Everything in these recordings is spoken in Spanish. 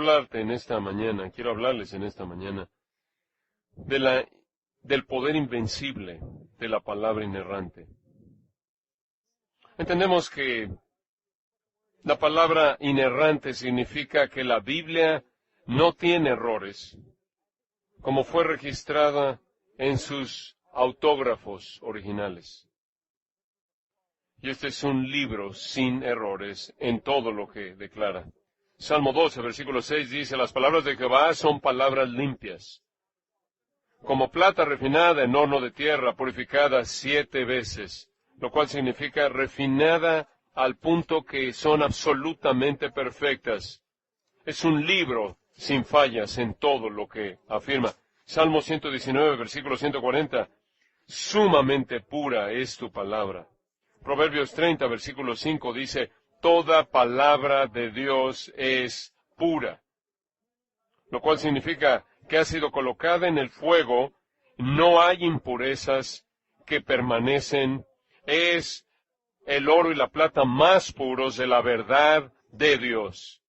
hablarte en esta mañana, quiero hablarles en esta mañana del poder invencible de la palabra inerrante. Entendemos que la palabra inerrante significa que la Biblia no tiene errores, como fue registrada en sus autógrafos originales. Y este es un libro sin errores en todo lo que declara. Salmo 12, versículo 6 dice, las palabras de Jehová son palabras limpias, como plata refinada en horno de tierra, purificada 7 veces, lo cual significa refinada al punto que son absolutamente perfectas. Es un libro sin fallas en todo lo que afirma. Salmo 119, versículo 140, sumamente pura es tu palabra. Proverbios 30, versículo 5 dice, toda palabra de Dios es pura, lo cual significa que ha sido colocada en el fuego, no hay impurezas que permanecen, es el oro y la plata más puros de la verdad de Dios.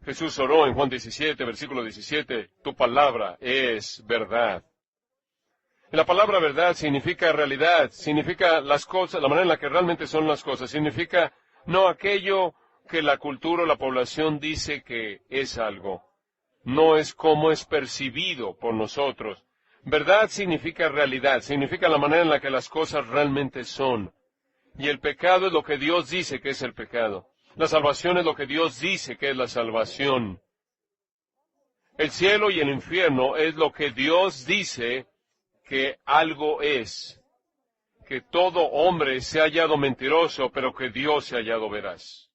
Jesús oró en Juan 17, versículo 17, tu palabra es verdad. Y la palabra verdad significa realidad, significa las cosas, la manera en la que realmente son las cosas, significa no aquello que la cultura o la población dice que es algo, no es como es percibido por nosotros. Verdad significa realidad, significa la manera en la que las cosas realmente son. Y el pecado es lo que Dios dice que es el pecado. La salvación es lo que Dios dice que es la salvación. El cielo y el infierno es lo que Dios dice que algo es. Que todo hombre se ha hallado mentiroso, pero que Dios se ha hallado veraz.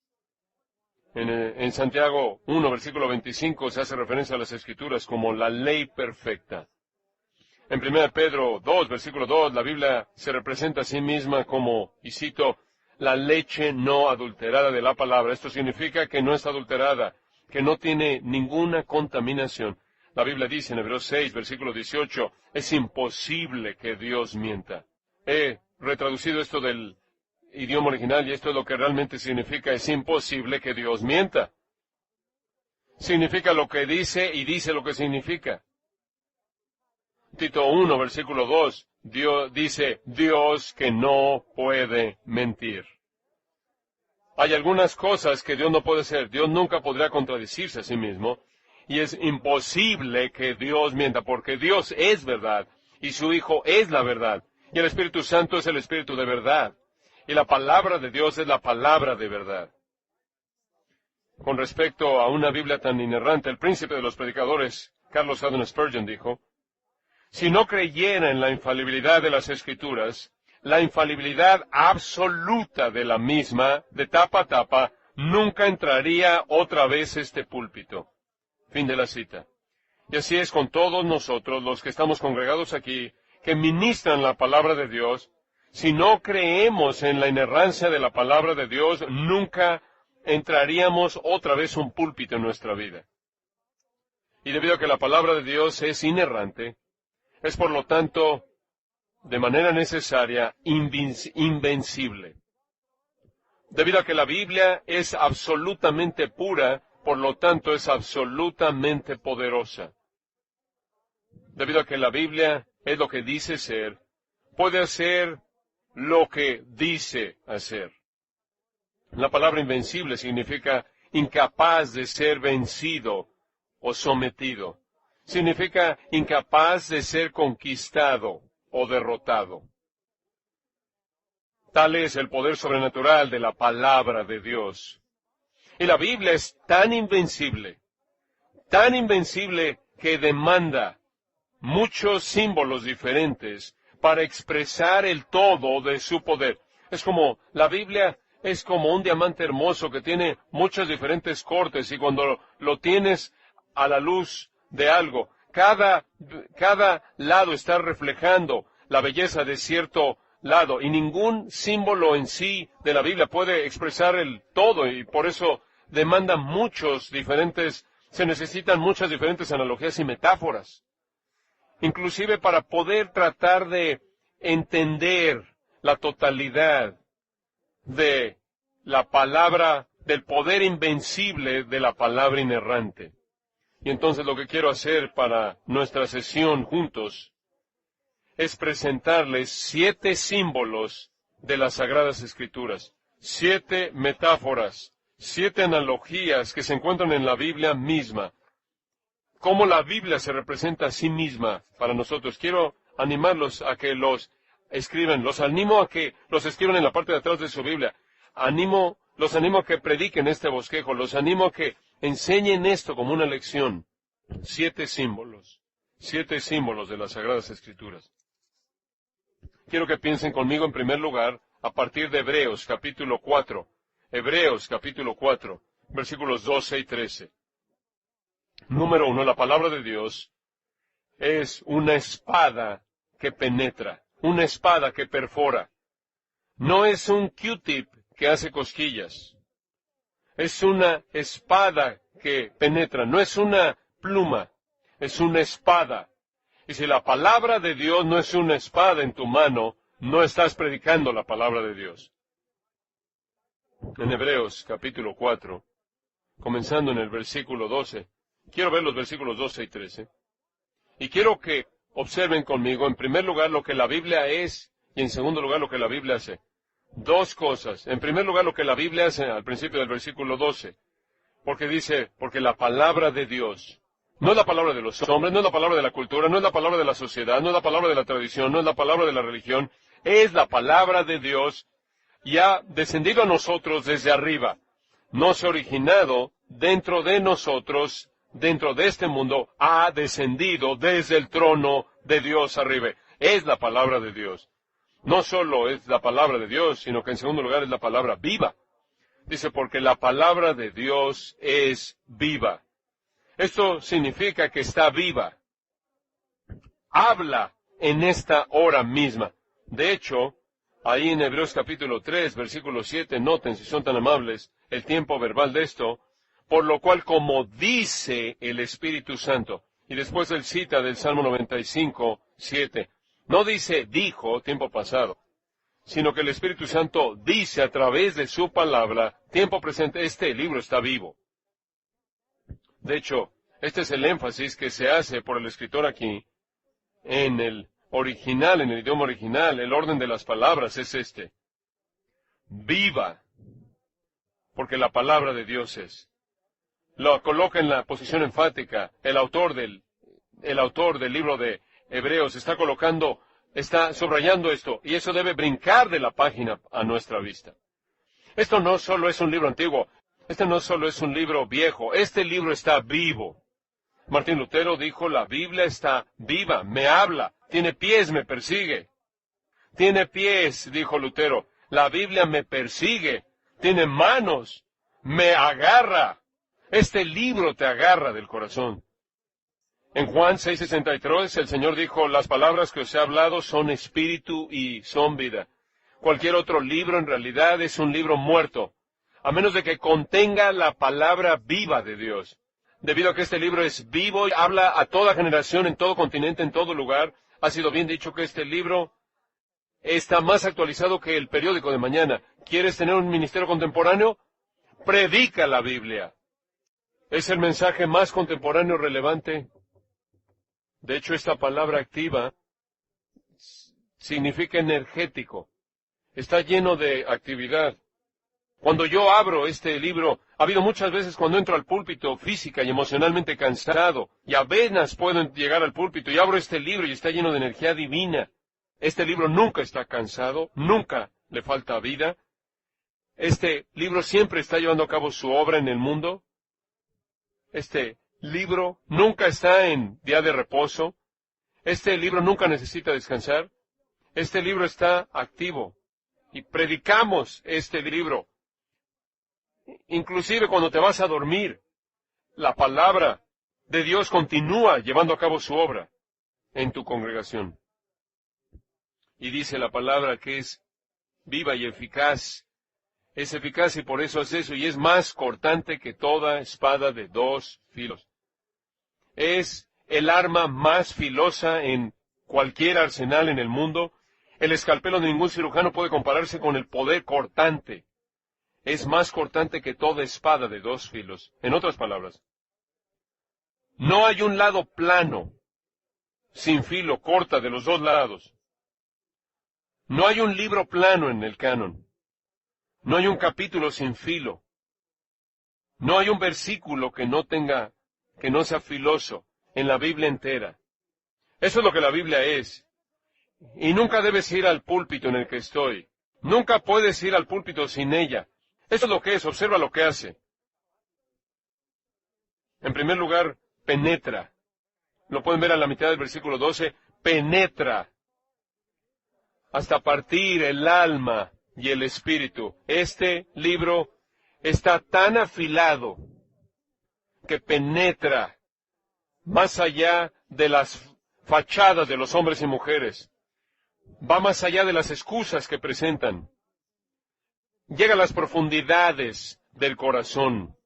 En Santiago 1, versículo 25, se hace referencia a las Escrituras como la ley perfecta. En 1 Pedro 2, versículo 2, la Biblia se representa a sí misma como, y cito, la leche no adulterada de la palabra. Esto significa que no está adulterada, que no tiene ninguna contaminación. La Biblia dice en Hebreos 6, versículo 18, es imposible que Dios mienta. He retraducido esto del idioma original y esto es lo que realmente significa, es imposible que Dios mienta. Significa lo que dice y dice lo que significa. Tito 1, versículo 2, Dios dice, Dios que no puede mentir. Hay algunas cosas que Dios no puede hacer. Dios nunca podrá contradecirse a sí mismo. Y es imposible que Dios mienta, porque Dios es verdad, y su Hijo es la verdad, y el Espíritu Santo es el Espíritu de verdad, y la palabra de Dios es la palabra de verdad. Con respecto a una Biblia tan inerrante, el príncipe de los predicadores, Carlos Haddon Spurgeon, dijo, si no creyera en la infalibilidad de las Escrituras, la infalibilidad absoluta de la misma, de tapa a tapa, nunca entraría otra vez este púlpito. Fin de la cita. Y así es con todos nosotros, los que estamos congregados aquí, que ministran la palabra de Dios. Si no creemos en la inerrancia de la palabra de Dios, nunca entraríamos otra vez un púlpito en nuestra vida. Y debido a que la palabra de Dios es inerrante, es por lo tanto, de manera necesaria, invencible. Debido a que la Biblia es absolutamente pura, por lo tanto es absolutamente poderosa. Debido a que la Biblia es lo que dice ser, puede hacer lo que dice hacer. La palabra invencible significa incapaz de ser vencido o sometido. Significa incapaz de ser conquistado o derrotado. Tal es el poder sobrenatural de la palabra de Dios. Y la Biblia es tan invencible que demanda muchos símbolos diferentes para expresar el todo de su poder. Es como, la Biblia es como un diamante hermoso que tiene muchos diferentes cortes y cuando lo tienes a la luz de algo, cada lado está reflejando la belleza de cierto lado y ningún símbolo en sí de la Biblia puede expresar el todo y por eso demanda se necesitan muchas diferentes analogías y metáforas. Inclusive para poder tratar de entender la totalidad de la palabra del poder invencible de la palabra inerrante. Y entonces lo que quiero hacer para nuestra sesión juntos es presentarles 7 símbolos de las Sagradas Escrituras, 7 metáforas, 7 analogías que se encuentran en la Biblia misma. Cómo la Biblia se representa a sí misma para nosotros. Quiero animarlos a que los escriban. Los animo a que los escriban en la parte de atrás de su Biblia. Los animo a que prediquen este bosquejo. Los animo a que enseñen esto como una lección. 7 símbolos. 7 símbolos de las Sagradas Escrituras. Quiero que piensen conmigo en primer lugar a partir de Hebreos capítulo 4. Hebreos capítulo 4, versículos 12 y 13. Número 1, la palabra de Dios es una espada que penetra, una espada que perfora. No es un Q-tip que hace cosquillas. Es una espada que penetra, no es una pluma, es una espada. Y si la palabra de Dios no es una espada en tu mano, no estás predicando la palabra de Dios. En Hebreos capítulo 4, comenzando en el versículo 12, quiero ver los versículos 12 y 13. Y quiero que observen conmigo, en primer lugar, lo que la Biblia es, y en segundo lugar, lo que la Biblia hace. 2 cosas. En primer lugar, lo que la Biblia hace al principio del versículo 12. Porque dice, porque la palabra de Dios, no es la palabra de los hombres, no es la palabra de la cultura, no es la palabra de la sociedad, no es la palabra de la tradición, no es la palabra de la religión, es la palabra de Dios y ha descendido a nosotros desde arriba. No se ha originado dentro de nosotros, dentro de este mundo, ha descendido desde el trono de Dios arriba. Es la palabra de Dios. No solo es la palabra de Dios, sino que en segundo lugar es la palabra viva. Dice, porque la palabra de Dios es viva. Esto significa que está viva. Habla en esta hora misma. De hecho, ahí en Hebreos capítulo 3, versículo 7, noten, si son tan amables, el tiempo verbal de esto, por lo cual como dice el Espíritu Santo, y después él cita del Salmo 95, 7, no dice dijo, tiempo pasado, sino que el Espíritu Santo dice a través de su palabra, tiempo presente, este libro está vivo. De hecho, este es el énfasis que se hace por el escritor aquí. En el original, en el idioma original, el orden de las palabras es este. Viva, porque la palabra de Dios es. Lo coloca en la posición enfática. El autor del libro de Hebreos está subrayando esto, y eso debe brincar de la página a nuestra vista. Esto no solo es un libro antiguo, este no solo es un libro viejo, este libro está vivo. Martín Lutero dijo, la Biblia está viva, me habla, tiene pies, me persigue. Tiene pies, dijo Lutero, la Biblia me persigue, tiene manos, me agarra. Este libro te agarra del corazón. En Juan 6:63 el Señor dijo, las palabras que os he hablado son espíritu y son vida. Cualquier otro libro en realidad es un libro muerto, a menos de que contenga la palabra viva de Dios. Debido a que este libro es vivo y habla a toda generación, en todo continente, en todo lugar, ha sido bien dicho que este libro está más actualizado que el periódico de mañana. ¿Quieres tener un ministerio contemporáneo? Predica la Biblia. Es el mensaje más contemporáneo y relevante. De hecho, esta palabra activa significa energético. Está lleno de actividad. Cuando yo abro este libro, ha habido muchas veces cuando entro al púlpito física y emocionalmente cansado, y apenas puedo llegar al púlpito, y abro este libro y está lleno de energía divina. Este libro nunca está cansado, nunca le falta vida. Este libro siempre está llevando a cabo su obra en el mundo. Este libro nunca está en día de reposo. Este libro nunca necesita descansar. Este libro está activo. Y predicamos este libro. Inclusive cuando te vas a dormir, la palabra de Dios continúa llevando a cabo su obra en tu congregación. Y dice la palabra que es viva y eficaz. Es eficaz y por eso es eso, y es más cortante que toda espada de 2 filos. Es el arma más filosa en cualquier arsenal en el mundo. El escalpelo de ningún cirujano puede compararse con el poder cortante. es más cortante que toda espada de dos filos. En otras palabras, no hay un lado plano, sin filo, corta de los dos lados. No hay un libro plano en el canon. No hay un capítulo sin filo. No hay un versículo que no sea filoso en la Biblia entera. Eso es lo que la Biblia es. Y nunca debes ir al púlpito en el que estoy. Nunca puedes ir al púlpito sin ella. Eso es lo que es. Observa lo que hace. En primer lugar, penetra. Lo pueden ver a la mitad del versículo 12. Penetra hasta partir el alma y el espíritu. Este libro está tan afilado que penetra más allá de las fachadas de los hombres y mujeres. Va más allá de las excusas que presentan. Llega a las profundidades del corazón.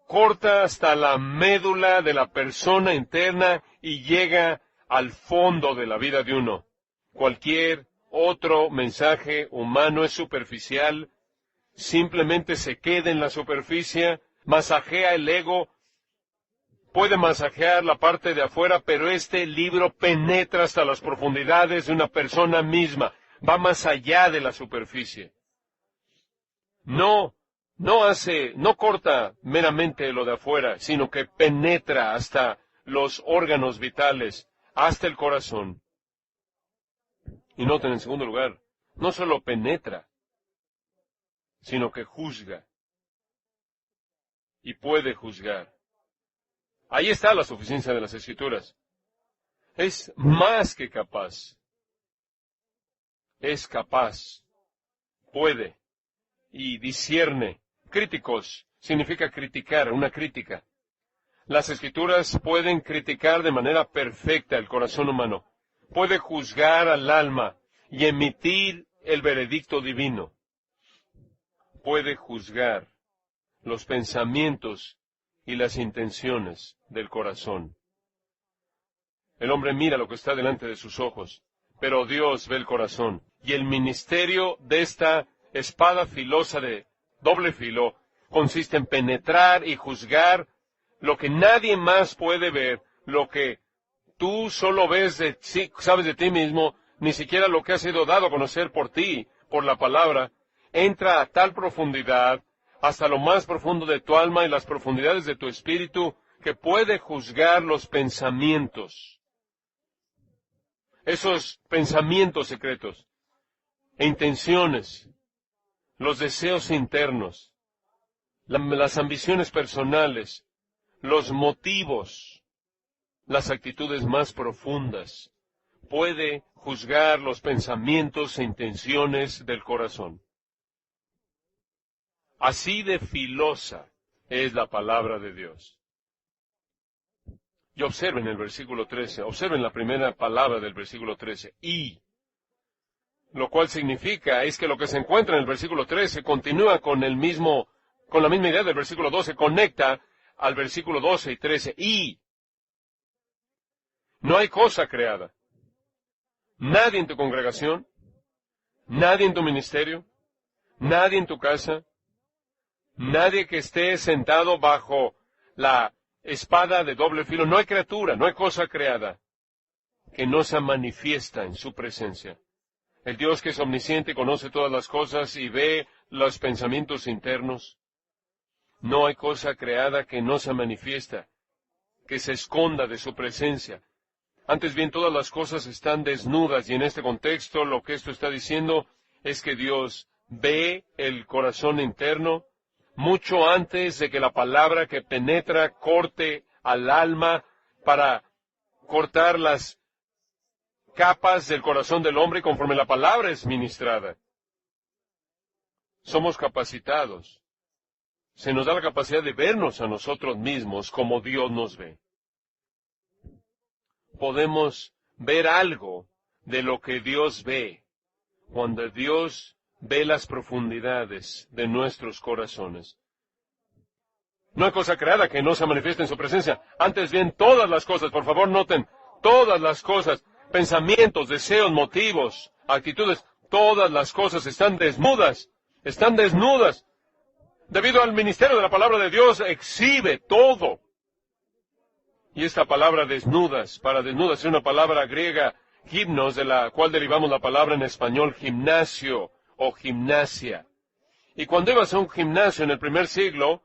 Corta hasta la médula de la persona interna y llega al fondo de la vida de uno. Cualquier otro mensaje humano es superficial, simplemente se queda en la superficie, masajea el ego, puede masajear la parte de afuera, pero este libro penetra hasta las profundidades de una persona misma, va más allá de la superficie. No corta meramente lo de afuera, sino que penetra hasta los órganos vitales, hasta el corazón. Y noten en segundo lugar, no solo penetra, sino que juzga. Y puede juzgar. Ahí está la suficiencia de las Escrituras. Es más que capaz. Es capaz. Puede. Y discierne. Críticos significa criticar, una crítica. Las Escrituras pueden criticar de manera perfecta el corazón humano. Puede juzgar al alma y emitir el veredicto divino. Puede juzgar los pensamientos y las intenciones del corazón. El hombre mira lo que está delante de sus ojos, pero Dios ve el corazón. Y el ministerio de esta espada filosa de doble filo consiste en penetrar y juzgar lo que nadie más puede ver, lo que tú solo sabes de ti mismo, ni siquiera lo que ha sido dado a conocer por ti, por la palabra, entra a tal profundidad, hasta lo más profundo de tu alma y las profundidades de tu espíritu, que puede juzgar los pensamientos. Esos pensamientos secretos e intenciones, los deseos internos, las ambiciones personales, los motivos, las actitudes más profundas. Puede juzgar los pensamientos e intenciones del corazón. Así de filosa es la palabra de Dios. Y observen el versículo 13, observen la primera palabra del versículo 13, y. Lo cual significa es que lo que se encuentra en el versículo 13 continúa con la misma idea del versículo 12, conecta al versículo 12 y 13, y. No hay cosa creada. Nadie en tu congregación, nadie en tu ministerio, nadie en tu casa, nadie que esté sentado bajo la espada de doble filo, no hay criatura, no hay cosa creada que no se manifiesta en su presencia. El Dios que es omnisciente, conoce todas las cosas y ve los pensamientos internos. No hay cosa creada que no se manifiesta, que se esconda de su presencia. Antes bien, todas las cosas están desnudas, y en este contexto lo que esto está diciendo es que Dios ve el corazón interno mucho antes de que la palabra que penetra corte al alma para cortar las capas del corazón del hombre conforme la palabra es ministrada. Somos capacitados. Se nos da la capacidad de vernos a nosotros mismos como Dios nos ve. Podemos ver algo de lo que Dios ve cuando Dios ve las profundidades de nuestros corazones. No hay cosa creada que no se manifieste en su presencia. Antes bien, todas las cosas, por favor noten, todas las cosas, pensamientos, deseos, motivos, actitudes, todas las cosas están desnudas Están desnudas. Debido al ministerio de la palabra de Dios, exhibe todo. Y esta palabra desnudas, para desnudas, es una palabra griega, gimnos, de la cual derivamos la palabra en español gimnasio o gimnasia. Y cuando ibas a un gimnasio en el primer siglo,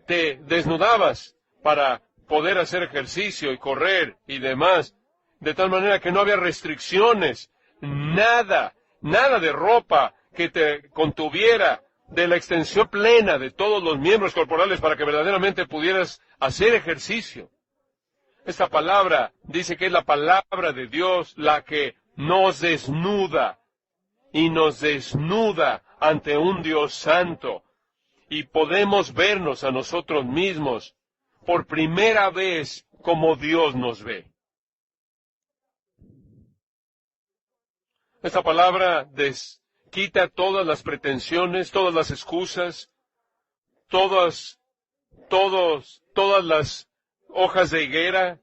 te desnudabas para poder hacer ejercicio y correr y demás, de tal manera que no había restricciones, nada de ropa que te contuviera de la extensión plena de todos los miembros corporales para que verdaderamente pudieras hacer ejercicio. Esta palabra dice que es la palabra de Dios la que nos desnuda y nos desnuda ante un Dios santo. Y podemos vernos a nosotros mismos por primera vez como Dios nos ve. Esta palabra quita todas las pretensiones, todas las excusas, todas las hojas de higuera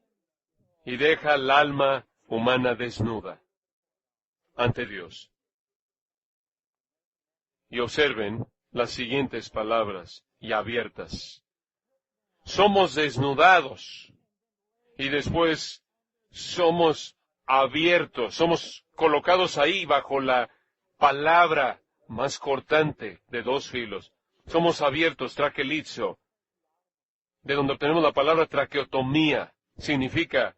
y deja el alma humana desnuda ante Dios. Y observen las siguientes palabras y abiertas. Somos desnudados y después somos abiertos, somos colocados ahí bajo la palabra más cortante de dos filos. Somos abiertos, traquelizo, de donde obtenemos la palabra traqueotomía. Significa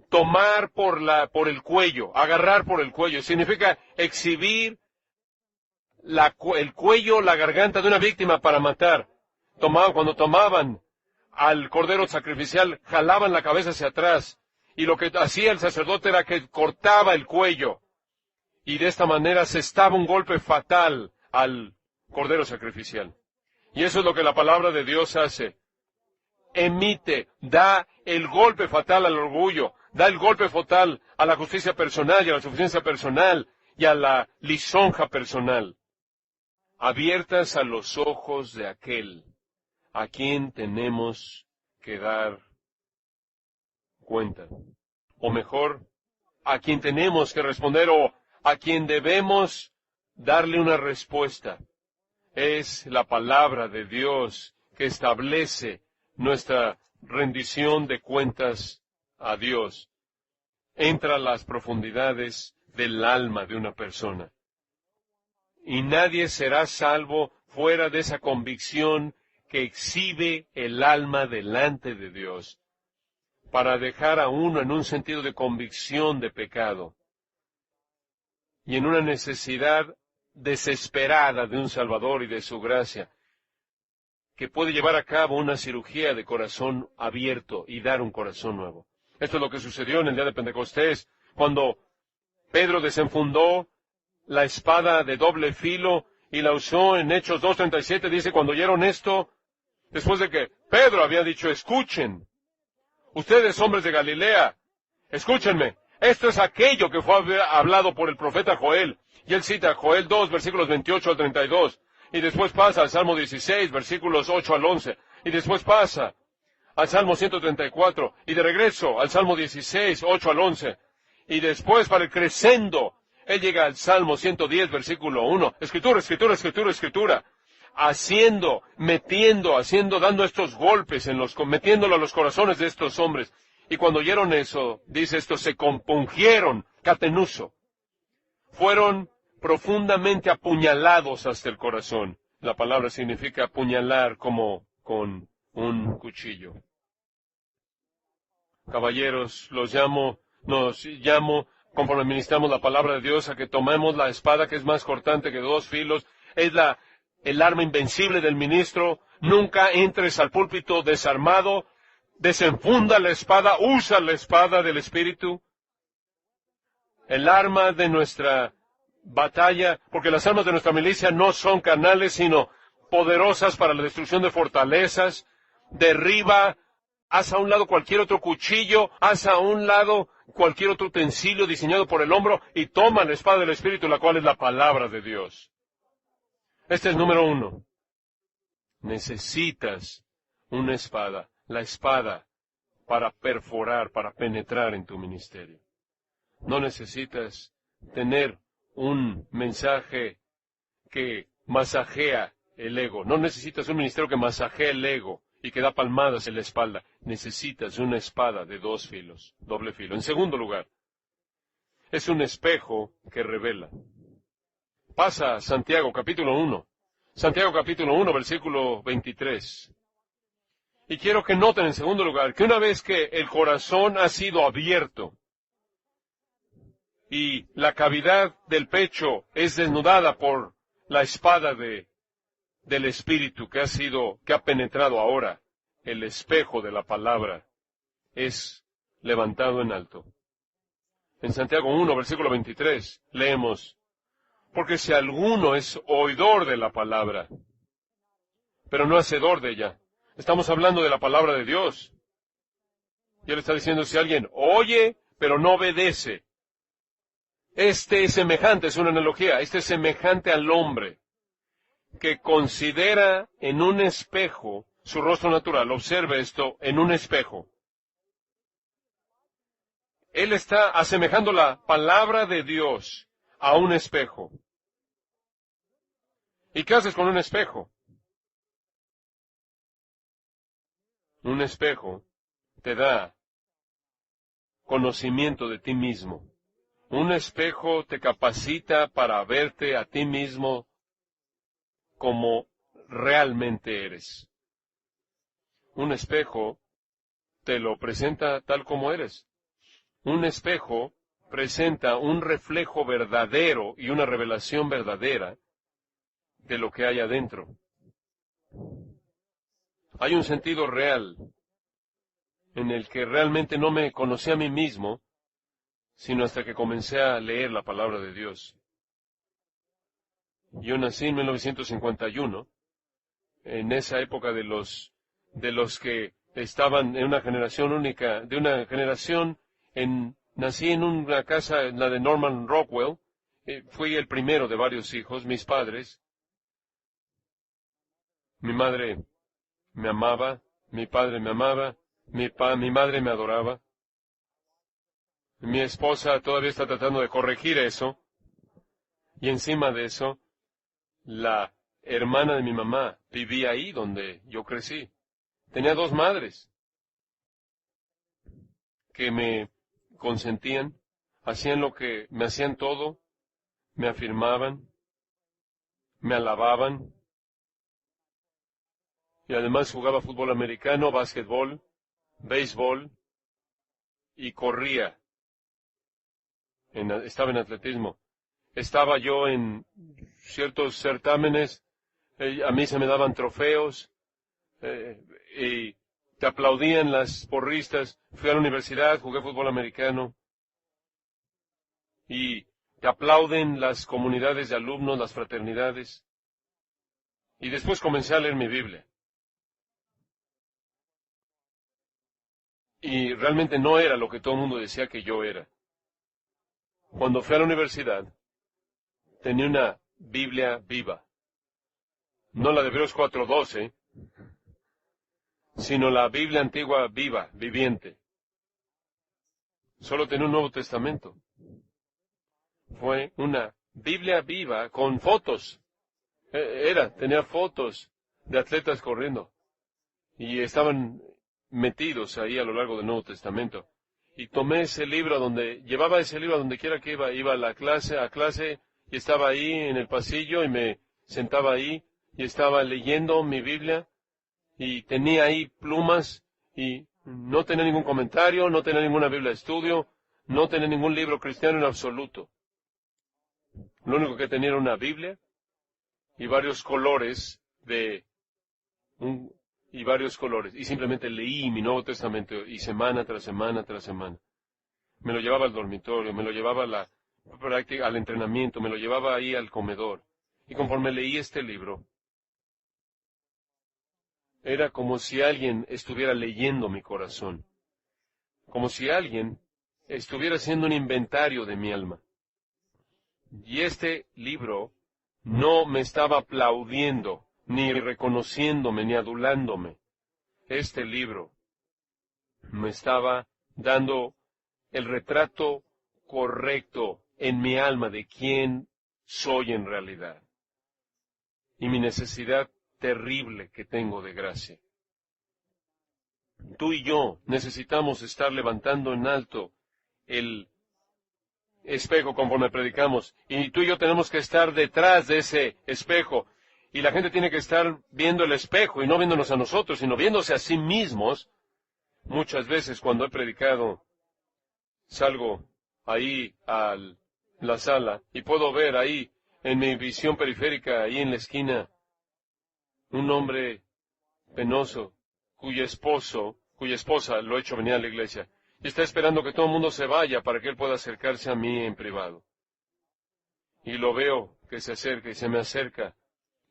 tomar por el cuello, agarrar por el cuello. Significa exhibir el cuello, la garganta de una víctima para matar. Cuando tomaban al cordero sacrificial, jalaban la cabeza hacia atrás. Y lo que hacía el sacerdote era que cortaba el cuello. Y de esta manera asestaba un golpe fatal al cordero sacrificial. Y eso es lo que la palabra de Dios hace. Da el golpe fatal al orgullo, da el golpe fatal a la justicia personal y a la suficiencia personal y a la lisonja personal. Abiertas a los ojos de aquel a quien tenemos que dar cuenta. O mejor, a quien tenemos que responder o a quien debemos darle una respuesta. Es la palabra de Dios que establece nuestra rendición de cuentas a Dios. Entra a las profundidades del alma de una persona. Y nadie será salvo fuera de esa convicción que exhibe el alma delante de Dios, para dejar a uno en un sentido de convicción de pecado y en una necesidad desesperada de un Salvador y de su gracia, que puede llevar a cabo una cirugía de corazón abierto y dar un corazón nuevo. Esto es lo que sucedió en el día de Pentecostés, cuando Pedro desenfundó la espada de doble filo y la usó en Hechos 2:37. Dice, cuando oyeron esto, después de que Pedro había dicho, escuchen, ustedes hombres de Galilea, escúchenme, esto es aquello que fue hablado por el profeta Joel. Y él cita Joel 2, versículos 28 al 32. Y después pasa al Salmo 16, versículos 8 al 11. Y después pasa al Salmo 134. Y de regreso al Salmo 16, 8 al 11. Y después, para el crescendo, él llega al Salmo 110, versículo 1. Escritura, escritura, escritura, escritura. Dando estos golpes, metiéndolo a los corazones de estos hombres. Y cuando oyeron eso, dice esto, se compungieron, catenuso. Fueron profundamente apuñalados hasta el corazón. La palabra significa apuñalar como con un cuchillo. Caballeros, nos llamo, conforme ministramos la palabra de Dios, a que tomemos la espada que es más cortante que dos filos. Es el arma invencible del ministro. Nunca entres al púlpito desarmado. Desenfunda la espada, usa la espada del Espíritu. El arma de nuestra batalla, porque las armas de nuestra milicia no son carnales, sino poderosas para la destrucción de fortalezas. Derriba, haz a un lado cualquier otro cuchillo, haz a un lado cualquier otro utensilio diseñado por el hombre y toma la espada del Espíritu, la cual es la palabra de Dios. Este es número 1. Necesitas una espada, la espada para perforar, para penetrar en tu ministerio. No necesitas tener un mensaje que masajea el ego. No necesitas un ministerio que masajea el ego y que da palmadas en la espalda. Necesitas una espada de dos filos, doble filo. En segundo lugar, es un espejo que revela. Pasa a Santiago capítulo 1. Santiago capítulo 1, versículo 23. Y quiero que noten en segundo lugar que una vez que el corazón ha sido abierto y la cavidad del pecho es desnudada por la espada del Espíritu que ha penetrado ahora, el espejo de la palabra es levantado en alto. En Santiago 1, versículo 23, leemos, porque si alguno es oidor de la palabra, pero no hacedor de ella, estamos hablando de la palabra de Dios. Y él está diciendo, si alguien oye, pero no obedece, este es semejante, es una analogía, este es semejante al hombre que considera en un espejo su rostro natural. Observe esto, en un espejo. Él está asemejando la palabra de Dios a un espejo. ¿Y qué haces con un espejo? Un espejo te da conocimiento de ti mismo. Un espejo te capacita para verte a ti mismo como realmente eres. Un espejo te lo presenta tal como eres. Un espejo presenta un reflejo verdadero y una revelación verdadera de lo que hay adentro. Hay un sentido real en el que realmente no me conocí a mí mismo, sino hasta que comencé a leer la palabra de Dios. Yo nací en 1951, en esa época de los que estaban en una generación única, de una generación nací en una casa, la de Norman Rockwell, fui el primero de varios hijos, mis padres. Mi madre me amaba, mi padre me amaba, mi madre me adoraba. Mi esposa todavía está tratando de corregir eso. Y encima de eso, la hermana de mi mamá vivía ahí donde yo crecí. Tenía dos madres que me consentían, me hacían todo, me afirmaban, me alababan. Y además jugaba fútbol americano, básquetbol, béisbol y corría. Estaba en atletismo. Estaba yo en ciertos certámenes, a mí se me daban trofeos, y te aplaudían las porristas. Fui a la universidad, jugué fútbol americano, y te aplauden las comunidades de alumnos, las fraternidades. Y después comencé a leer mi Biblia. Y realmente no era lo que todo el mundo decía que yo era. Cuando fui a la universidad, tenía una Biblia viva. No la de Hebreos 4:12, sino la Biblia antigua viva, viviente. Solo tenía un Nuevo Testamento. Fue una Biblia viva con fotos. Tenía fotos de atletas corriendo. Y estaban metidos ahí a lo largo del Nuevo Testamento. Y tomé llevaba ese libro a donde quiera que iba a clase, y estaba ahí en el pasillo, y me sentaba ahí, y estaba leyendo mi Biblia, y tenía ahí plumas, y no tenía ningún comentario, no tenía ninguna Biblia de estudio, no tenía ningún libro cristiano en absoluto. Lo único que tenía era una Biblia, y varios colores, y simplemente leí mi Nuevo Testamento, y semana tras semana tras semana. Me lo llevaba al dormitorio, me lo llevaba al entrenamiento, me lo llevaba ahí al comedor. Y conforme leí este libro, era como si alguien estuviera leyendo mi corazón, como si alguien estuviera haciendo un inventario de mi alma. Y este libro no me estaba aplaudiendo, ni reconociéndome, ni adulándome. Este libro me estaba dando el retrato correcto en mi alma de quién soy en realidad. y mi necesidad terrible que tengo de gracia. Tú y yo necesitamos estar levantando en alto el espejo conforme predicamos, y tú y yo tenemos que estar detrás de ese espejo, y la gente tiene que estar viendo el espejo y no viéndonos a nosotros, sino viéndose a sí mismos. Muchas veces cuando he predicado, salgo ahí a la sala y puedo ver ahí en mi visión periférica, ahí en la esquina, un hombre penoso cuya esposa lo ha hecho venir a la iglesia y está esperando que todo el mundo se vaya para que él pueda acercarse a mí en privado. Y lo veo que se acerca y se me acerca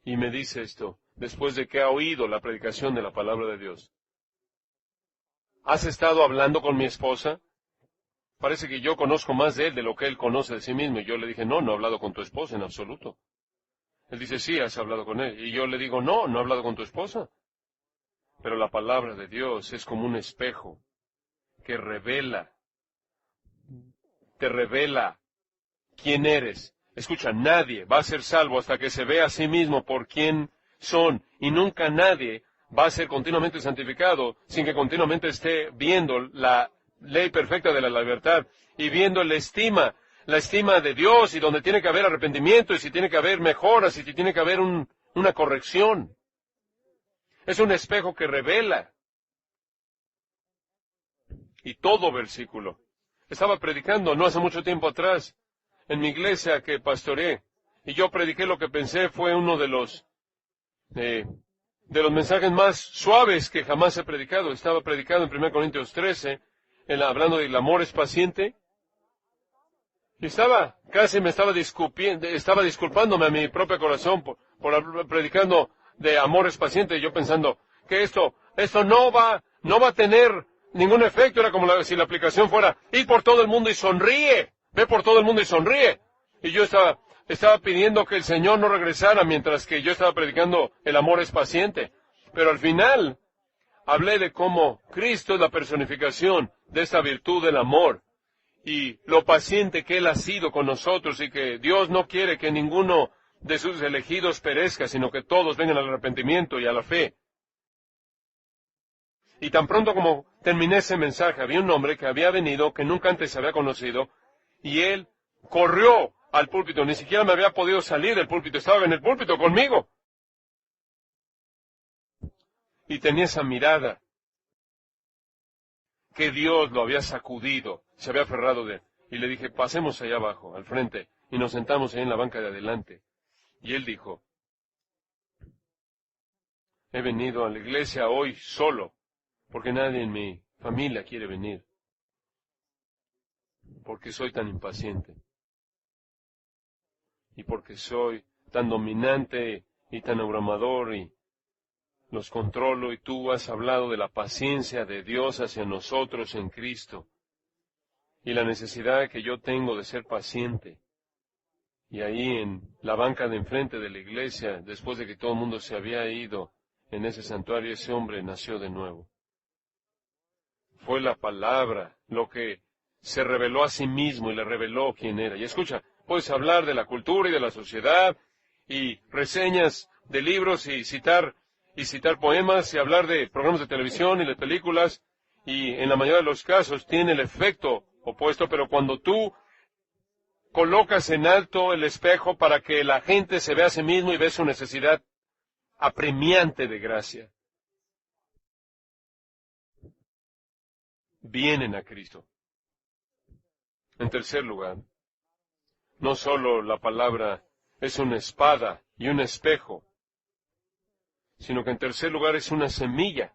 y me dice esto, después de que ha oído la predicación de la palabra de Dios. ¿Has estado hablando con mi esposa? Parece que yo conozco más de él de lo que él conoce de sí mismo. Y yo le dije, no he hablado con tu esposa en absoluto. Él dice, sí, has hablado con él. Y yo le digo, no he hablado con tu esposa. Pero la palabra de Dios es como un espejo que te revela quién eres. Escucha, nadie va a ser salvo hasta que se vea a sí mismo por quién son. Y nunca nadie va a ser continuamente santificado sin que continuamente esté viendo la ley perfecta de la libertad y viendo la estima de Dios y donde tiene que haber arrepentimiento y si tiene que haber mejoras y si tiene que haber una corrección. Es un espejo que revela. Y todo versículo. Estaba predicando no hace mucho tiempo atrás en mi iglesia que pastoreé y yo prediqué lo que pensé fue uno de los mensajes más suaves que jamás he predicado. Estaba predicando en 1 Corintios 13, hablando del amor es paciente. Y casi me estaba disculpándome a mi propio corazón por predicando de amor es paciente. Y yo pensando que esto no va a tener ningún efecto. Era como si la aplicación fuera, ir por todo el mundo y sonríe. Ve por todo el mundo y sonríe. Y yo estaba pidiendo que el Señor no regresara mientras que yo estaba predicando el amor es paciente. Pero al final hablé de cómo Cristo es la personificación de esta virtud del amor y lo paciente que Él ha sido con nosotros y que Dios no quiere que ninguno de sus elegidos perezca, sino que todos vengan al arrepentimiento y a la fe. Y tan pronto como terminé ese mensaje, había un hombre que había venido, que nunca antes se había conocido, y él corrió al púlpito, ni siquiera me había podido salir del púlpito, estaba en el púlpito conmigo. Y tenía esa mirada que Dios lo había sacudido, se había aferrado de él. Y le dije, pasemos allá abajo, al frente, y nos sentamos ahí en la banca de adelante. Y él dijo, he venido a la iglesia hoy solo, porque nadie en mi familia quiere venir, porque soy tan impaciente, y porque soy tan dominante y tan abrumador y los controlo, y tú has hablado de la paciencia de Dios hacia nosotros en Cristo, y la necesidad que yo tengo de ser paciente. Y ahí en la banca de enfrente de la iglesia, después de que todo el mundo se había ido en ese santuario, ese hombre nació de nuevo. Fue la palabra lo que se reveló a sí mismo y le reveló quién era. Y escucha, puedes hablar de la cultura y de la sociedad, y reseñas de libros y citar poemas y hablar de programas de televisión y de películas, y en la mayoría de los casos tiene el efecto opuesto, pero cuando tú colocas en alto el espejo para que la gente se vea a sí mismo y ve su necesidad apremiante de gracia, vienen a Cristo. En tercer lugar, no solo la palabra es una espada y un espejo, sino que en tercer lugar es una semilla.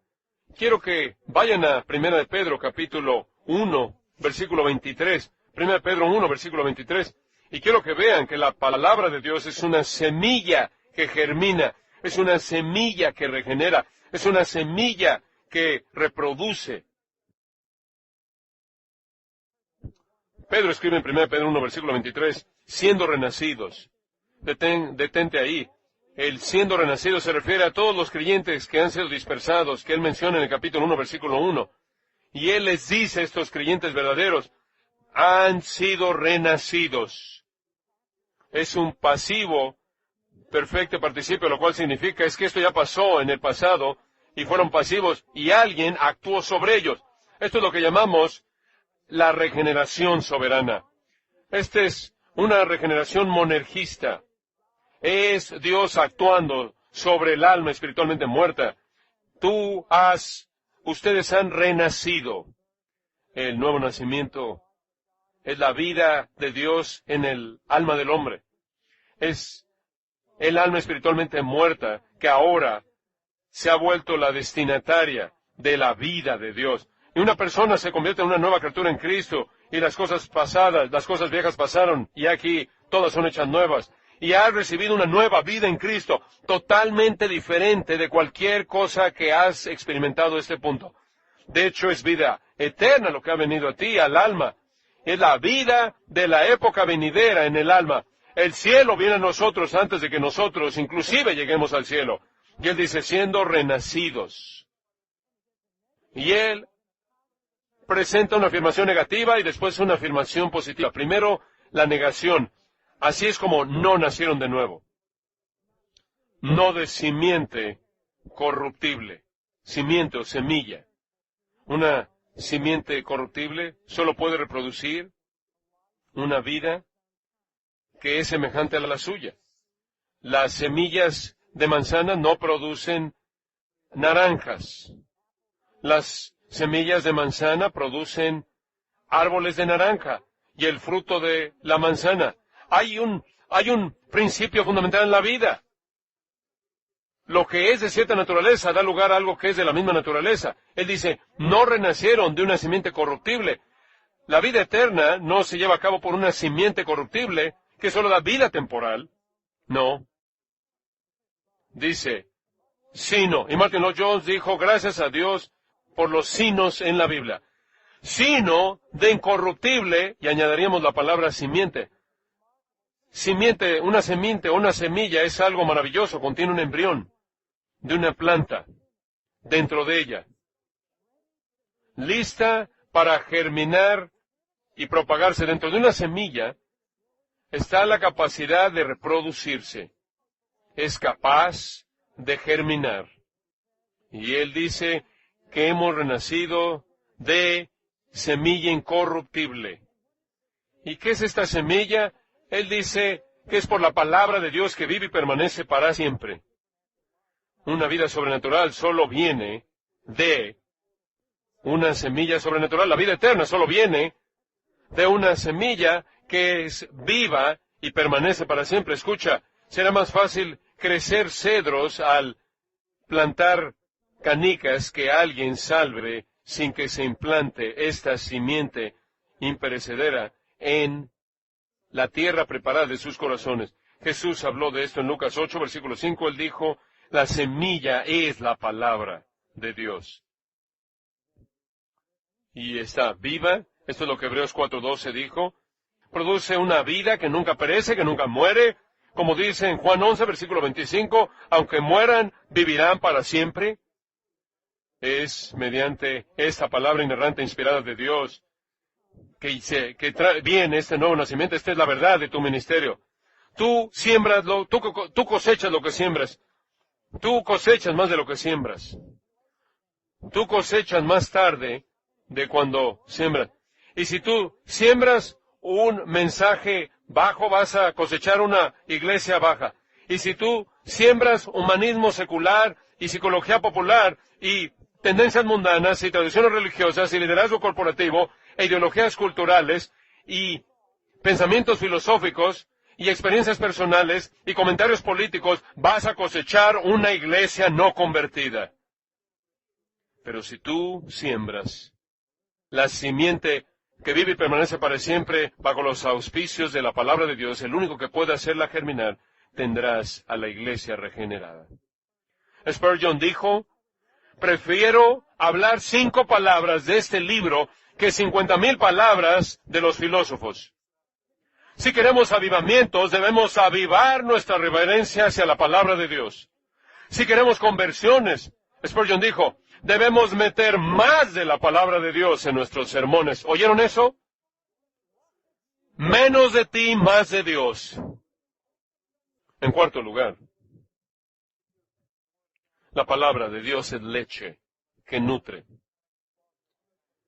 Quiero que vayan a 1 de Pedro, capítulo 1, versículo 23. 1 de Pedro 1, versículo 23. Y quiero que vean que la palabra de Dios es una semilla que germina, es una semilla que regenera, es una semilla que reproduce. Pedro escribe en 1 Pedro 1, versículo 23, siendo renacidos. Detente ahí. El siendo renacidos se refiere a todos los creyentes que han sido dispersados, que él menciona en el capítulo 1, versículo 1. Y él les dice a estos creyentes verdaderos, han sido renacidos. Es un pasivo perfecto participio, lo cual significa es que esto ya pasó en el pasado y fueron pasivos y alguien actuó sobre ellos. Esto es lo que llamamos la regeneración soberana. Esta es una regeneración monergista. Es Dios actuando sobre el alma espiritualmente muerta. Ustedes han renacido. El nuevo nacimiento es la vida de Dios en el alma del hombre. Es el alma espiritualmente muerta que ahora se ha vuelto la destinataria de la vida de Dios. Y una persona se convierte en una nueva criatura en Cristo, y las cosas viejas pasaron, y aquí todas son hechas nuevas. Y ha recibido una nueva vida en Cristo, totalmente diferente de cualquier cosa que has experimentado a este punto. De hecho, es vida eterna lo que ha venido a ti, al alma. Es la vida de la época venidera en el alma. El cielo viene a nosotros antes de que nosotros inclusive lleguemos al cielo. Y Él dice, siendo renacidos. Y Él presenta una afirmación negativa y después una afirmación positiva. Primero, la negación. Así es como no nacieron de nuevo. No de simiente corruptible. Simiente o semilla. Una simiente corruptible solo puede reproducir una vida que es semejante a la suya. Las semillas de manzana no producen naranjas. Las semillas de manzana producen árboles de naranja y el fruto de la manzana. Hay un principio fundamental en la vida. Lo que es de cierta naturaleza da lugar a algo que es de la misma naturaleza. Él dice, no renacieron de una simiente corruptible. La vida eterna no se lleva a cabo por una simiente corruptible que solo da vida temporal. No. Dice, sino. Y Martin Lloyd Jones dijo, gracias a Dios por los sinos en la Biblia. Sino de incorruptible, y añadiríamos la palabra simiente. Simiente, una simiente o una semilla es algo maravilloso, contiene un embrión de una planta dentro de ella, lista para germinar y propagarse. Dentro de una semilla está la capacidad de reproducirse. Es capaz de germinar. Y Él dice que hemos renacido de semilla incorruptible. ¿Y qué es esta semilla? Él dice que es por la palabra de Dios que vive y permanece para siempre. Una vida sobrenatural solo viene de una semilla sobrenatural. La vida eterna solo viene de una semilla que es viva y permanece para siempre. Escucha, será más fácil crecer cedros al plantar canicas que alguien salve sin que se implante esta simiente imperecedera en la tierra preparada de sus corazones. Jesús habló de esto en Lucas 8, versículo 5. Él dijo, la semilla es la palabra de Dios. Y está viva. Esto es lo que Hebreos 4:12 dijo. Produce una vida que nunca perece, que nunca muere. Como dice en Juan 11, versículo 25, aunque mueran, vivirán para siempre. Es mediante esta palabra inerrante inspirada de Dios que viene este nuevo nacimiento. Esta es la verdad de tu ministerio. Tú siembras, tú cosechas lo que siembras. Tú cosechas más de lo que siembras. Tú cosechas más tarde de cuando siembras. Y si tú siembras un mensaje bajo, vas a cosechar una iglesia baja. Y si tú siembras humanismo secular y psicología popular y tendencias mundanas y tradiciones religiosas y liderazgo corporativo e ideologías culturales y pensamientos filosóficos y experiencias personales y comentarios políticos, vas a cosechar una iglesia no convertida. Pero si tú siembras la simiente que vive y permanece para siempre bajo los auspicios de la palabra de Dios, el único que puede hacerla germinar, tendrás a la iglesia regenerada. Spurgeon dijo, prefiero hablar 5 palabras de este libro que 50,000 palabras de los filósofos. Si queremos avivamientos, debemos avivar nuestra reverencia hacia la palabra de Dios. Si queremos conversiones, Spurgeon dijo, debemos meter más de la palabra de Dios en nuestros sermones. ¿Oyeron eso? Menos de ti, más de Dios. En cuarto lugar, La palabra de Dios es leche que nutre.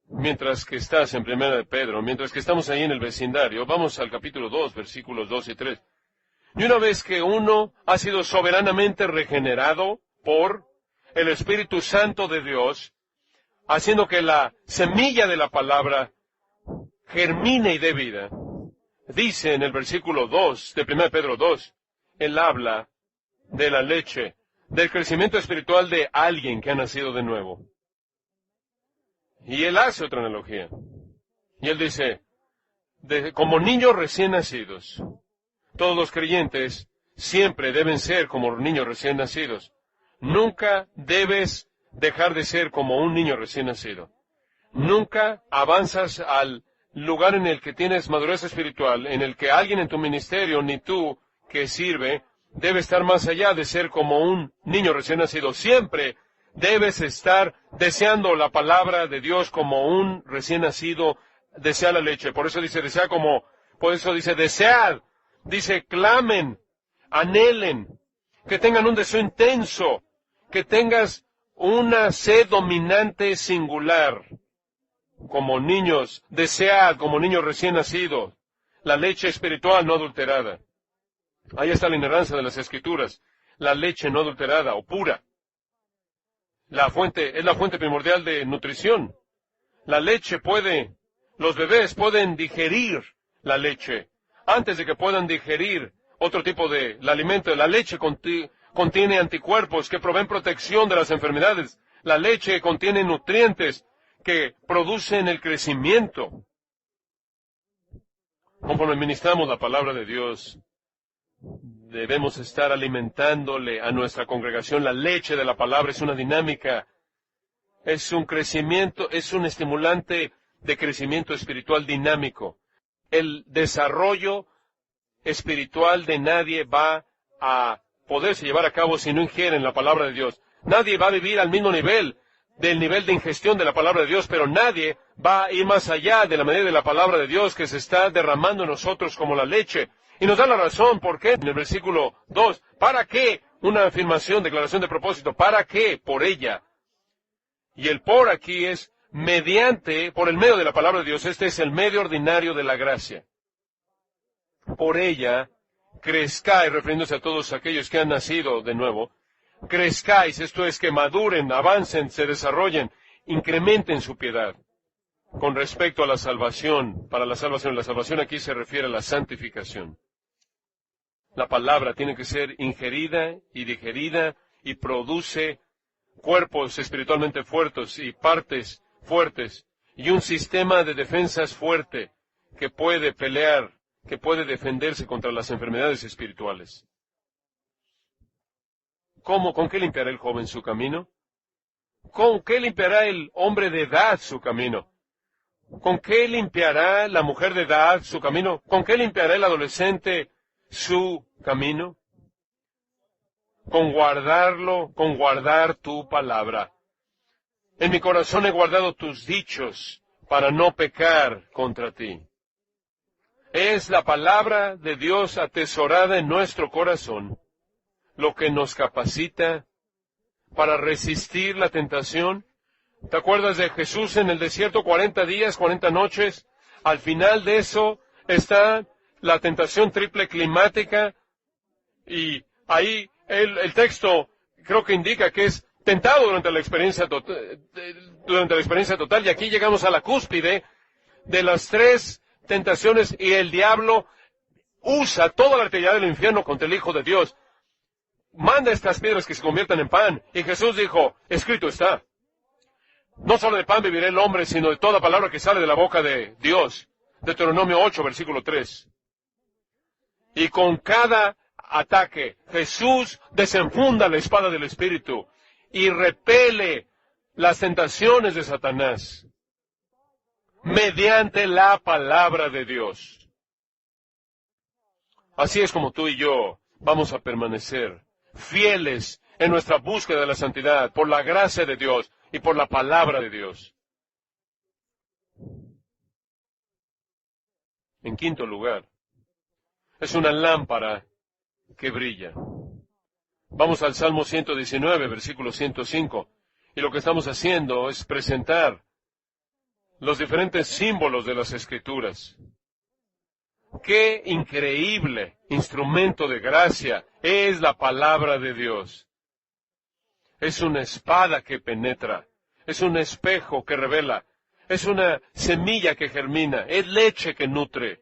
Mientras que estás en Primera de Pedro, mientras que estamos ahí en el vecindario, vamos al capítulo 2, versículos 2 y 3. Y una vez que uno ha sido soberanamente regenerado por el Espíritu Santo de Dios, haciendo que la semilla de la palabra germine y dé vida, dice en el versículo 2 de 1 Pedro 2, él habla de la leche, del crecimiento espiritual de alguien que ha nacido de nuevo. Y él hace otra analogía. Y él dice, como niños recién nacidos, todos los creyentes siempre deben ser como niños recién nacidos. Nunca debes dejar de ser como un niño recién nacido. Nunca avanzas al lugar en el que tienes madurez espiritual, en el que alguien en tu ministerio, ni tú que sirve, debe estar más allá de ser como un niño recién nacido. Siempre debes estar deseando la palabra de Dios como un recién nacido desea la leche. Por eso dice, desead. Dice, clamen, anhelen, que tengan un deseo intenso, que tengas una sed dominante singular. Como niños, desead como niños recién nacidos, la leche espiritual no adulterada. Ahí está la inerrancia de las Escrituras, la leche no adulterada o pura. Es la fuente primordial de nutrición. Los bebés pueden digerir la leche. Antes de que puedan digerir otro tipo de alimento, la leche contiene anticuerpos que proveen protección de las enfermedades. La leche contiene nutrientes que producen el crecimiento. Conforme ministramos la palabra de Dios, debemos estar alimentándole a nuestra congregación. La leche de la palabra es una dinámica, es un crecimiento, es un estimulante de crecimiento espiritual dinámico. El desarrollo espiritual de nadie va a poderse llevar a cabo si no ingieren la palabra de Dios. Nadie va a vivir al mismo nivel del nivel de ingestión de la palabra de Dios, pero nadie va a ir más allá de la medida de la palabra de Dios que se está derramando en nosotros como la leche. Y nos da la razón, ¿por qué? En el versículo 2, ¿para qué? Una afirmación, declaración de propósito, ¿para qué? Por ella. Y el por aquí es por el medio de la palabra de Dios. Este es el medio ordinario de la gracia. Por ella, crezcáis, refiriéndose a todos aquellos que han nacido de nuevo, crezcáis, esto es que maduren, avancen, se desarrollen, incrementen su piedad. Con respecto a la salvación, la salvación aquí se refiere a la santificación. La palabra tiene que ser ingerida y digerida y produce cuerpos espiritualmente fuertes y partes fuertes y un sistema de defensas fuerte que puede pelear, que puede defenderse contra las enfermedades espirituales. ¿Con qué limpiará el joven su camino? ¿Con qué limpiará el hombre de edad su camino? ¿Con qué limpiará la mujer de edad su camino? ¿Con qué limpiará el adolescente su camino? Con guardar tu palabra. En mi corazón he guardado tus dichos para no pecar contra ti. Es la palabra de Dios atesorada en nuestro corazón lo que nos capacita para resistir la tentación. ¿Te acuerdas de Jesús en el desierto 40 días, 40 noches? Al final de eso está la tentación triple climática y ahí el texto creo que indica que es tentado durante la experiencia total y aquí llegamos a la cúspide de las tres tentaciones y el diablo usa toda la artillería del infierno contra el Hijo de Dios. Manda estas piedras que se conviertan en pan. Y Jesús dijo, escrito está. No solo de pan vivirá el hombre, sino de toda palabra que sale de la boca de Dios. Deuteronomio 8, versículo 3. Y con cada ataque, Jesús desenfunda la espada del Espíritu y repele las tentaciones de Satanás mediante la palabra de Dios. Así es como tú y yo vamos a permanecer fieles en nuestra búsqueda de la santidad, por la gracia de Dios y por la palabra de Dios. En quinto lugar, es una lámpara que brilla. Vamos al Salmo 119, versículo 105. Y lo que estamos haciendo es presentar los diferentes símbolos de las Escrituras. ¡Qué increíble instrumento de gracia es la palabra de Dios! Es una espada que penetra, es un espejo que revela, es una semilla que germina, es leche que nutre,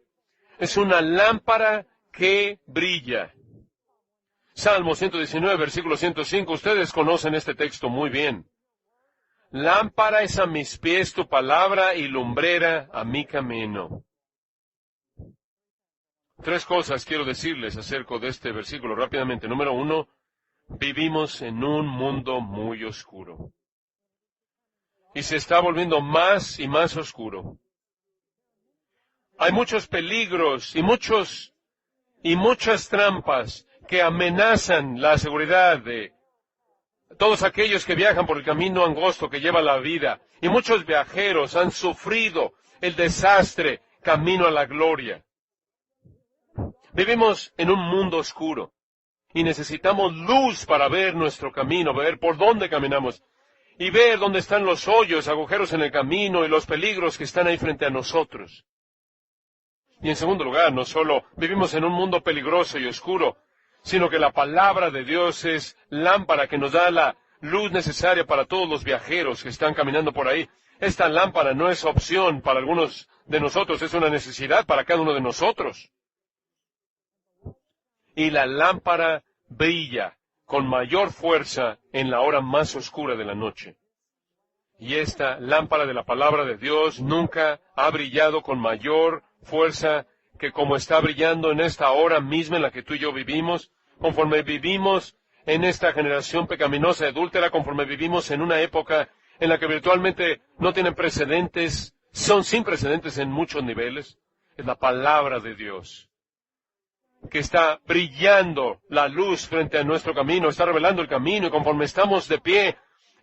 es una lámpara que brilla. Salmo 119, versículo 105, ustedes conocen este texto muy bien. Lámpara es a mis pies tu palabra y lumbrera a mi camino. Tres cosas quiero decirles acerca de este versículo rápidamente. Número uno, vivimos en un mundo muy oscuro. Y se está volviendo más y más oscuro. Hay muchos peligros y muchas trampas que amenazan la seguridad de todos aquellos que viajan por el camino angosto que lleva la vida. Y muchos viajeros han sufrido el desastre camino a la gloria. Vivimos en un mundo oscuro y necesitamos luz para ver nuestro camino, ver por dónde caminamos y ver dónde están los hoyos, agujeros en el camino y los peligros que están ahí frente a nosotros. Y en segundo lugar, no solo vivimos en un mundo peligroso y oscuro, sino que la palabra de Dios es lámpara que nos da la luz necesaria para todos los viajeros que están caminando por ahí. Esta lámpara no es opción para algunos de nosotros, es una necesidad para cada uno de nosotros. Y la lámpara brilla con mayor fuerza en la hora más oscura de la noche. Y esta lámpara de la palabra de Dios nunca ha brillado con mayor fuerza que como está brillando en esta hora misma en la que tú y yo vivimos, conforme vivimos en esta generación pecaminosa y adúltera, conforme vivimos en una época en la que virtualmente no tienen precedentes, son sin precedentes en muchos niveles. Es la palabra de Dios que está brillando la luz frente a nuestro camino, está revelando el camino, y conforme estamos de pie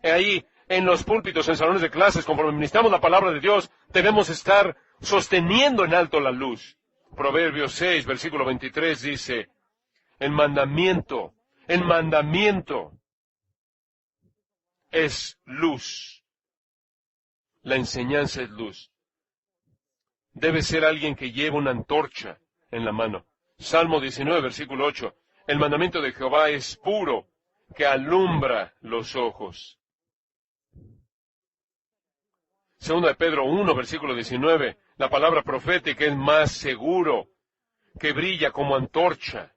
ahí en los púlpitos, en salones de clases, conforme ministramos la palabra de Dios, debemos estar sosteniendo en alto la luz. Proverbios 6, versículo 23 dice, el mandamiento es luz. La enseñanza es luz. Debe ser alguien que lleve una antorcha en la mano. Salmo 19, versículo 8. El mandamiento de Jehová es puro, que alumbra los ojos. Segunda de Pedro 1, versículo 19. La palabra profética es más seguro, que brilla como antorcha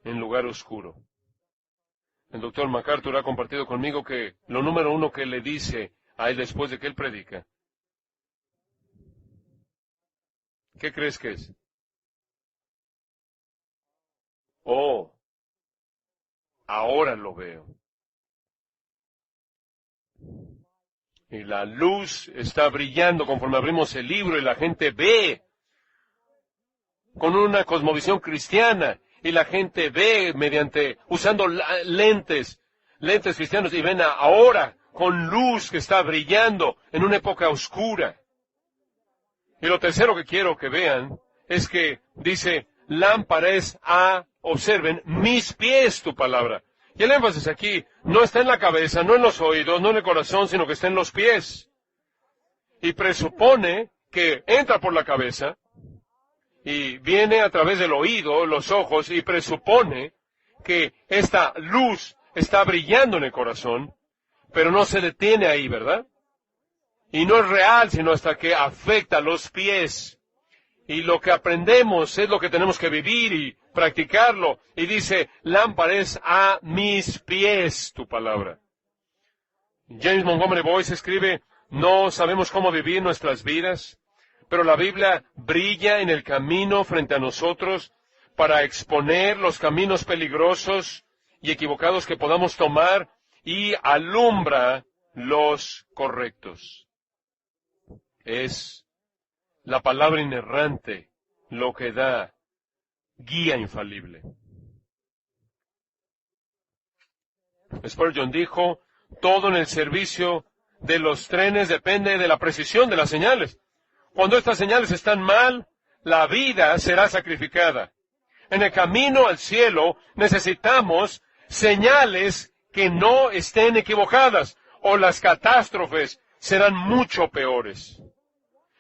en lugar oscuro. El doctor MacArthur ha compartido conmigo que lo número uno que le dice a él después de que él predica, ¿qué crees que es? Oh, ahora lo veo. Y la luz está brillando conforme abrimos el libro y la gente ve con una cosmovisión cristiana y la gente ve usando lentes cristianos y ven ahora con luz que está brillando en una época oscura. Y lo tercero que quiero que vean es que dice, lámpara es observen, mis pies tu palabra. Y el énfasis aquí no está en la cabeza, no en los oídos, no en el corazón, sino que está en los pies. Y presupone que entra por la cabeza y viene a través del oído, los ojos, y presupone que esta luz está brillando en el corazón, pero no se detiene ahí, ¿verdad? Y no es real, sino hasta que afecta los pies. Y lo que aprendemos es lo que tenemos que vivir y practicarlo. Y dice, lámpara es a mis pies tu palabra. James Montgomery Boyce escribe, no sabemos cómo vivir nuestras vidas, pero la Biblia brilla en el camino frente a nosotros para exponer los caminos peligrosos y equivocados que podamos tomar y alumbra los correctos. Es la palabra inerrante lo que da guía infalible. Spurgeon dijo, todo en el servicio de los trenes depende de la precisión de las señales. Cuando estas señales están mal, la vida será sacrificada. En el camino al cielo necesitamos señales que no estén equivocadas, o las catástrofes serán mucho peores.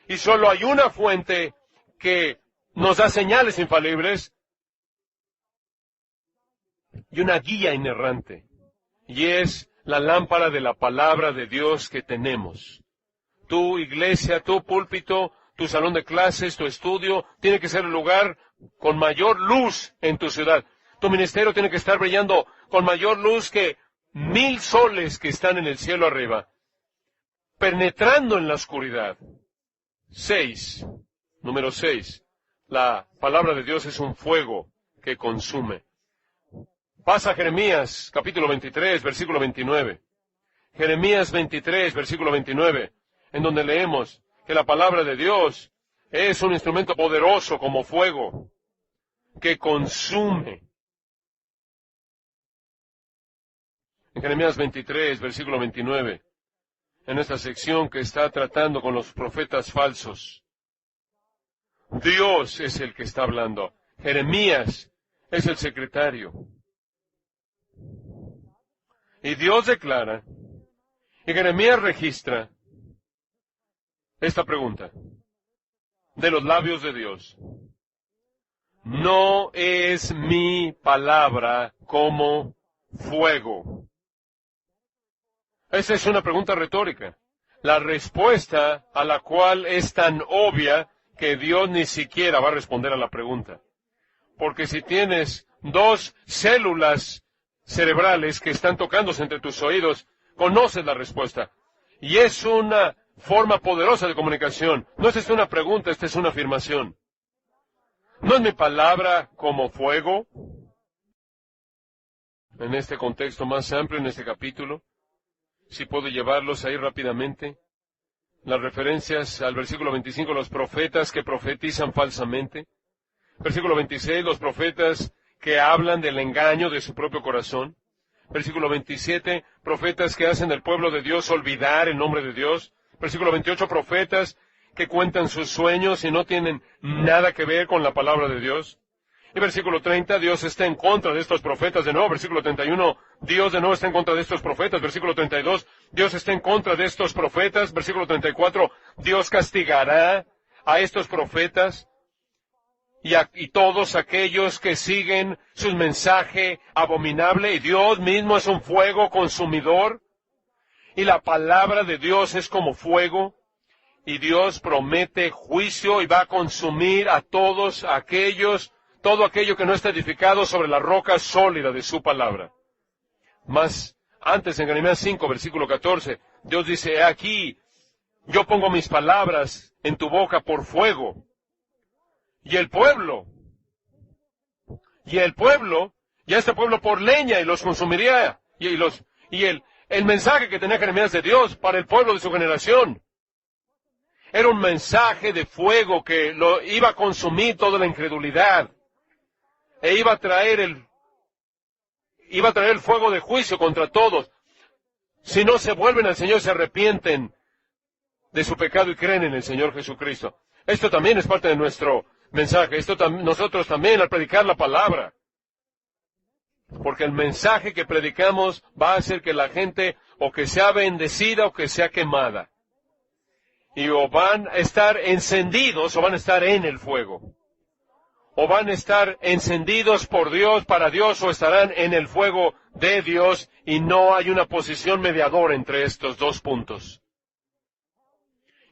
Y solo hay una fuente que nos da señales infalibles y una guía inerrante, y es la lámpara de la palabra de Dios que tenemos. Tu iglesia, tu púlpito, tu salón de clases, tu estudio, tiene que ser el lugar con mayor luz en tu ciudad. Tu ministerio tiene que estar brillando con mayor luz que 1000 soles que están en el cielo arriba, penetrando en la oscuridad. 6. Número 6. La palabra de Dios es un fuego que consume. Pasa a Jeremías, capítulo 23, versículo 29. Jeremías 23, versículo 29, en donde leemos que la palabra de Dios es un instrumento poderoso como fuego que consume. En Jeremías 23, versículo 29, en esta sección que está tratando con los profetas falsos, Dios es el que está hablando. Jeremías es el secretario. Y Dios declara, y Jeremías registra esta pregunta de los labios de Dios. ¿No es mi palabra como fuego? Esa es una pregunta retórica. La respuesta a la cual es tan obvia que Dios ni siquiera va a responder a la pregunta. Porque si tienes 2 células cerebrales que están tocándose entre tus oídos, conoces la respuesta. Y es una forma poderosa de comunicación. No es una pregunta, esta es una afirmación. ¿No es mi palabra como fuego? En este contexto más amplio, en este capítulo, si puedo llevarlos ahí rápidamente, las referencias al versículo 25, los profetas que profetizan falsamente. Versículo 26, los profetas que hablan del engaño de su propio corazón. Versículo 27, profetas que hacen al pueblo de Dios olvidar el nombre de Dios. Versículo 28, profetas que cuentan sus sueños y no tienen nada que ver con la palabra de Dios. Y versículo 30, Dios está en contra de estos profetas de nuevo. Versículo 31, Dios de nuevo está en contra de estos profetas. Versículo 32, Dios está en contra de estos profetas. Versículo 34, Dios castigará a estos profetas y todos aquellos que siguen su mensaje abominable. Y Dios mismo es un fuego consumidor. Y la palabra de Dios es como fuego. Y Dios promete juicio y va a consumir a todos aquellos, todo aquello que no está edificado sobre la roca sólida de su palabra. Más antes, en Jeremías 5, versículo 14, Dios dice, he aquí, yo pongo mis palabras en tu boca por fuego. Y el pueblo, y este pueblo por leña, y los consumiría. Y el mensaje que tenía Jeremías de Dios para el pueblo de su generación era un mensaje de fuego que lo iba a consumir toda la incredulidad. E iba a traer el fuego de juicio contra todos. Si no se vuelven al Señor, se arrepienten de su pecado y creen en el Señor Jesucristo. Esto también es parte de nuestro mensaje. Nosotros también al predicar la palabra. Porque el mensaje que predicamos va a hacer que la gente o que sea bendecida o que sea quemada. Y o van a estar encendidos o van a estar en el fuego. O van a estar encendidos por Dios, para Dios, o estarán en el fuego de Dios, y no hay una posición mediadora entre estos dos puntos.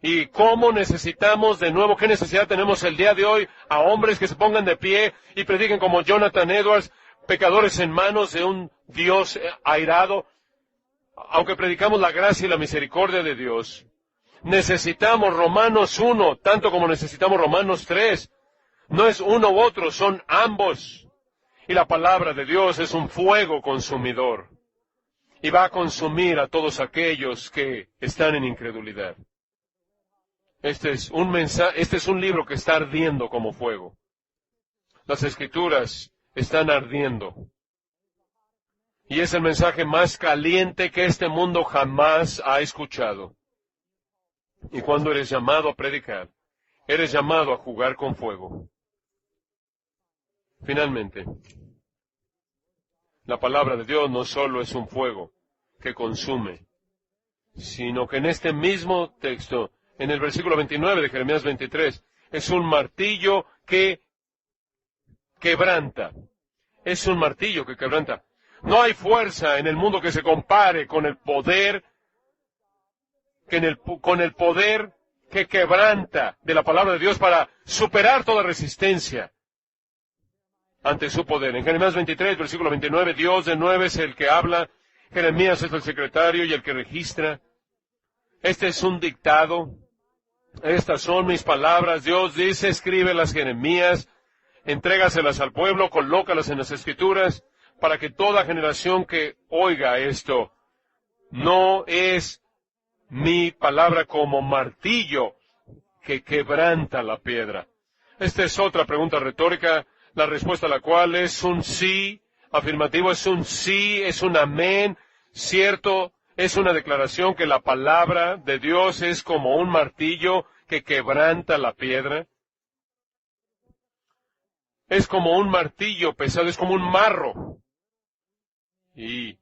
¿Y cómo necesitamos, de nuevo, qué necesidad tenemos el día de hoy a hombres que se pongan de pie y prediquen como Jonathan Edwards, pecadores en manos de un Dios airado? Aunque predicamos la gracia y la misericordia de Dios, necesitamos Romanos 1, tanto como necesitamos Romanos 3. No es uno u otro, son ambos. Y la palabra de Dios es un fuego consumidor. Y va a consumir a todos aquellos que están en incredulidad. Este es un libro que está ardiendo como fuego. Las Escrituras están ardiendo. Y es el mensaje más caliente que este mundo jamás ha escuchado. Y cuando eres llamado a predicar, eres llamado a jugar con fuego. Finalmente, La palabra de Dios no solo es un fuego que consume, sino que en este mismo texto, en el versículo 29 de Jeremías 23, es un martillo que quebranta. Es un martillo que quebranta. No hay fuerza en el mundo que se compare con el poder, con el poder que quebranta de la palabra de Dios para superar toda resistencia ante su poder. En Jeremías 23, versículo 29, Dios de nuevo es el que habla, Jeremías es el secretario y el que registra. Este es un dictado. Estas son mis palabras. Dios dice, escríbelas, Jeremías, entrégaselas al pueblo, colócalas en las Escrituras, para que toda generación que oiga esto, no es mi palabra como martillo que quebranta la piedra. Esta es otra pregunta retórica, la respuesta a la cual es un sí, afirmativo es un sí, es un amén, cierto, es una declaración que la palabra de Dios es como un martillo que quebranta la piedra. Es como un martillo pesado, es como un marro. Y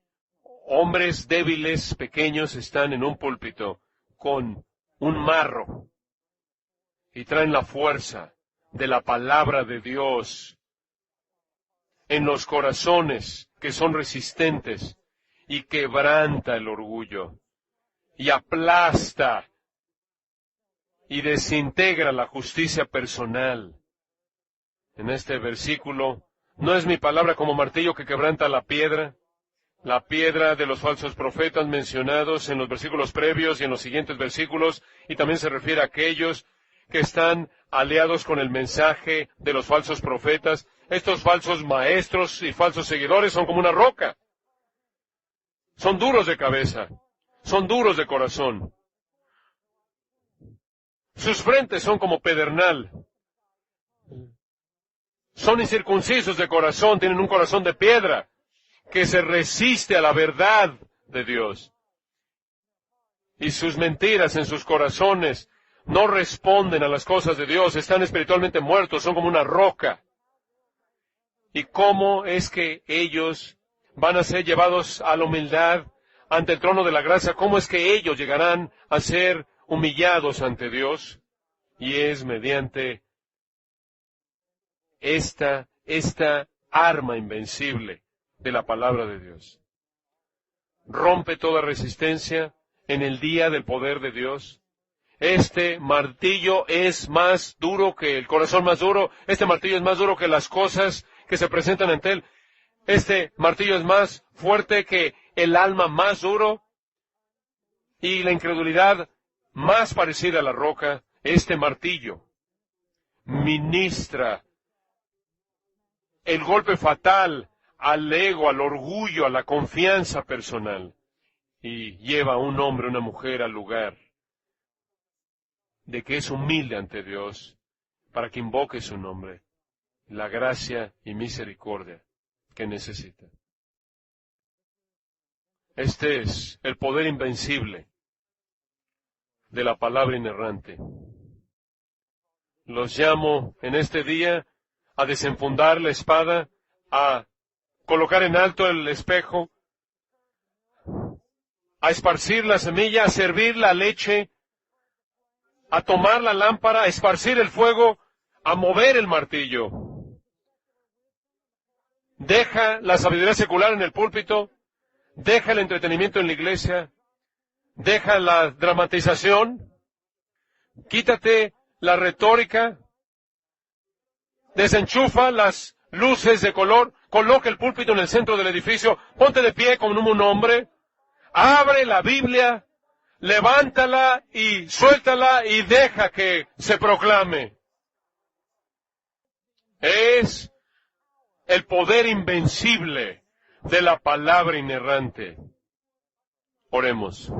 hombres débiles, pequeños, están en un púlpito con un marro y traen la fuerza de la palabra de Dios en los corazones que son resistentes y quebranta el orgullo y aplasta y desintegra la justicia personal. En este versículo, ¿no es mi palabra como martillo que quebranta la piedra de los falsos profetas mencionados en los versículos previos y en los siguientes versículos, y también se refiere a aquellos que están aliados con el mensaje de los falsos profetas? Estos falsos maestros y falsos seguidores son como una roca. Son duros de cabeza, son duros de corazón. Sus frentes son como pedernal. Son incircuncisos de corazón, tienen un corazón de piedra que se resiste a la verdad de Dios. Y sus mentiras en sus corazones no responden a las cosas de Dios, están espiritualmente muertos, son como una roca. ¿Y cómo es que ellos van a ser llevados a la humildad ante el trono de la gracia? ¿Cómo es que ellos llegarán a ser humillados ante Dios? Y es mediante esta arma invencible de la palabra de Dios. Rompe toda resistencia en el día del poder de Dios. Este martillo es más duro que el corazón más duro. Este martillo es más duro que las cosas que se presentan ante él. Este martillo es más fuerte que el alma más duro y la incredulidad más parecida a la roca. Este martillo ministra el golpe fatal al ego, al orgullo, a la confianza personal, y lleva a un hombre, una mujer al lugar de que es humilde ante Dios, para que invoque su nombre, la gracia y misericordia que necesita. Este es el poder invencible de la palabra inerrante. Los llamo en este día a desenfundar la espada, a colocar en alto el espejo, a esparcir la semilla, a servir la leche, a tomar la lámpara, a esparcir el fuego, a mover el martillo. Deja la sabiduría secular en el púlpito, deja el entretenimiento en la iglesia, deja la dramatización, quítate la retórica, desenchufa las luces de color, coloca el púlpito en el centro del edificio, ponte de pie como un hombre, abre la Biblia, levántala y suéltala y deja que se proclame. Es el poder invencible de la palabra inerrante. Oremos.